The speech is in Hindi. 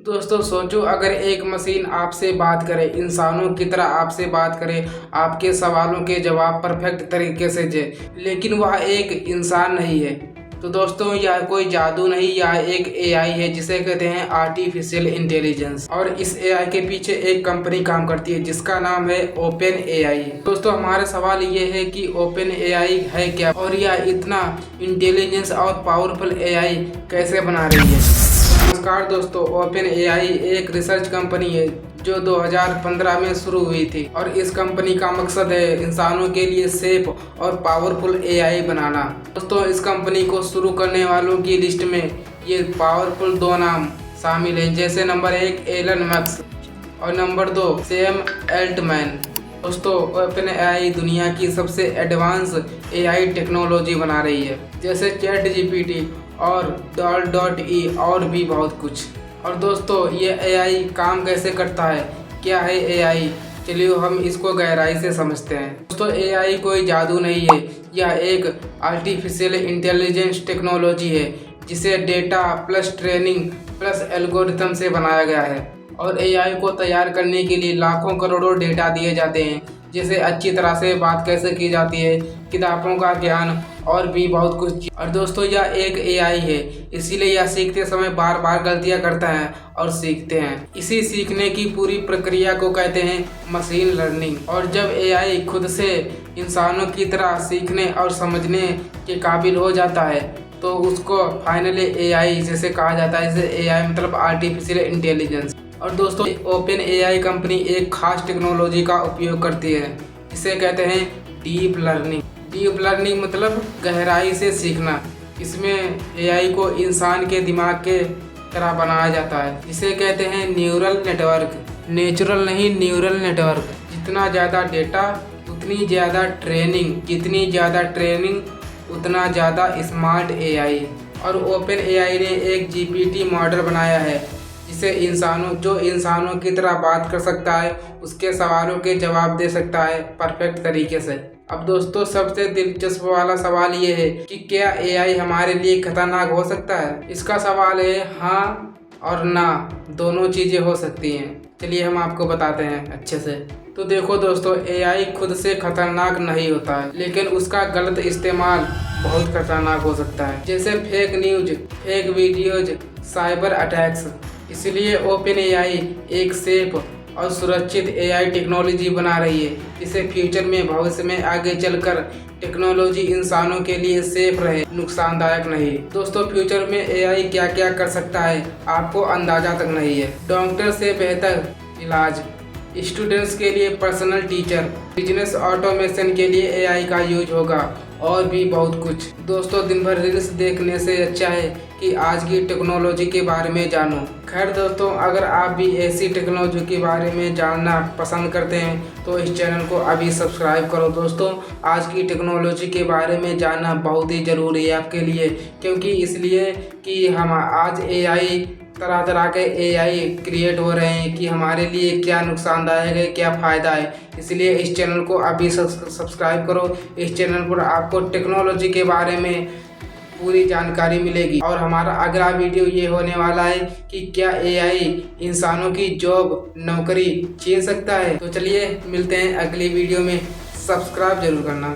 दोस्तों सोचो, अगर एक मशीन आपसे बात करे, इंसानों की तरह आपसे बात करे, आपके सवालों के जवाब परफेक्ट तरीके से दे, लेकिन वह एक इंसान नहीं है। तो दोस्तों यह कोई जादू नहीं, यह एक एआई है जिसे कहते हैं आर्टिफिशियल इंटेलिजेंस। और इस एआई के पीछे एक कंपनी काम करती है जिसका नाम है ओपन एआई। दोस्तों हमारा सवाल ये है कि ओपन एआई है क्या, और यह इतना इंटेलिजेंस और पावरफुल एआई कैसे बना रही है। नमस्कार दोस्तों, ओपन एआई एक रिसर्च कंपनी है जो 2015 में शुरू हुई थी, और इस कंपनी का मकसद है इंसानों के लिए सेफ और पावरफुल एआई बनाना। दोस्तों इस कंपनी को शुरू करने वालों की लिस्ट में ये पावरफुल दो नाम शामिल हैं, जैसे नंबर 1 एलन मस्क और नंबर 2 सैम अल्टमैन। दोस्तों ओपन एआई दुनिया की सबसे एडवांस एआई टेक्नोलॉजी बना रही है, जैसे चैट जीपीटी और DALL.E और भी बहुत कुछ। और दोस्तों ये एआई काम कैसे करता है, क्या है एआई, चलिए हम इसको गहराई से समझते हैं। दोस्तों एआई कोई जादू नहीं है, यह एक आर्टिफिशियल इंटेलिजेंस टेक्नोलॉजी है जिसे data plus training plus algorithm से बनाया गया है। और एआई को तैयार करने के लिए लाखों करोड़ों डेटा दिए जाते हैं, जैसे अच्छी तरह से बात कैसे की जाती है, किताबों का ज्ञान और भी बहुत कुछ। और दोस्तों यह एक एआई है, इसीलिए यह सीखते समय बार बार गलतियां करता है और सीखते हैं। इसी सीखने की पूरी प्रक्रिया को कहते हैं मशीन लर्निंग। और जब एआई खुद से इंसानों की तरह सीखने और समझने के काबिल हो जाता है तो उसको फाइनली एआई जैसे कहा जाता है। जैसे एआई मतलब आर्टिफिशियल इंटेलिजेंस। और दोस्तों ओपन एआई कंपनी एक खास टेक्नोलॉजी का उपयोग करती है, इसे कहते हैं डीप लर्निंग। डीप लर्निंग मतलब गहराई से सीखना। इसमें एआई को इंसान के दिमाग के तरह बनाया जाता है, जिसे कहते हैं न्यूरल नेटवर्क। नेचुरल नहीं, न्यूरल नेटवर्क। जितना ज़्यादा डेटा उतनी ज़्यादा ट्रेनिंग, जितनी ज़्यादा ट्रेनिंग उतना ज़्यादा स्मार्ट एआई। और ओपन एआई ने एक जीपीटी मॉडल बनाया है जिसे इंसानों की तरह बात कर सकता है, उसके सवालों के जवाब दे सकता है परफेक्ट तरीके से। अब दोस्तों सबसे दिलचस्प वाला सवाल ये है कि क्या एआई हमारे लिए खतरनाक हो सकता है। इसका सवाल है हाँ और ना, दोनों चीज़ें हो सकती हैं। चलिए हम आपको बताते हैं अच्छे से। तो देखो दोस्तों, एआई खुद से खतरनाक नहीं होता है, लेकिन उसका गलत इस्तेमाल बहुत खतरनाक हो सकता है, जैसे fake news, fake videos, cyber attacks. इसलिए ओपन एआई एक सेफ और सुरक्षित एआई टेक्नोलॉजी बना रही है, जिसे फ्यूचर में, भविष्य में आगे चलकर टेक्नोलॉजी इंसानों के लिए सेफ रहे, नुकसानदायक नहीं। दोस्तों फ्यूचर में एआई क्या क्या कर सकता है आपको अंदाजा तक नहीं है। डॉक्टर से बेहतर इलाज, स्टूडेंट्स के लिए पर्सनल टीचर, बिजनेस ऑटोमेशन के लिए एआई का यूज होगा, और भी बहुत कुछ। दोस्तों दिन भर रील्स देखने से अच्छा है कि आज की टेक्नोलॉजी के बारे में जानो। खैर दोस्तों, अगर आप भी ऐसी टेक्नोलॉजी के बारे में जानना पसंद करते हैं तो इस चैनल को अभी सब्सक्राइब करो। दोस्तों आज की टेक्नोलॉजी के बारे में जानना बहुत ही ज़रूरी है आपके लिए, क्योंकि इसलिए कि हम आज एआई तरह तरह के एआई क्रिएट हो रहे हैं कि हमारे लिए क्या नुकसानदायक है, क्या फ़ायदा है। इसलिए इस चैनल को अभी सब्सक्राइब करो। इस चैनल पर आपको टेक्नोलॉजी के बारे में पूरी जानकारी मिलेगी। और हमारा अगला वीडियो ये होने वाला है कि क्या एआई इंसानों की जॉब, नौकरी छीन सकता है। तो चलिए मिलते हैं अगली वीडियो में, सब्सक्राइब जरूर करना।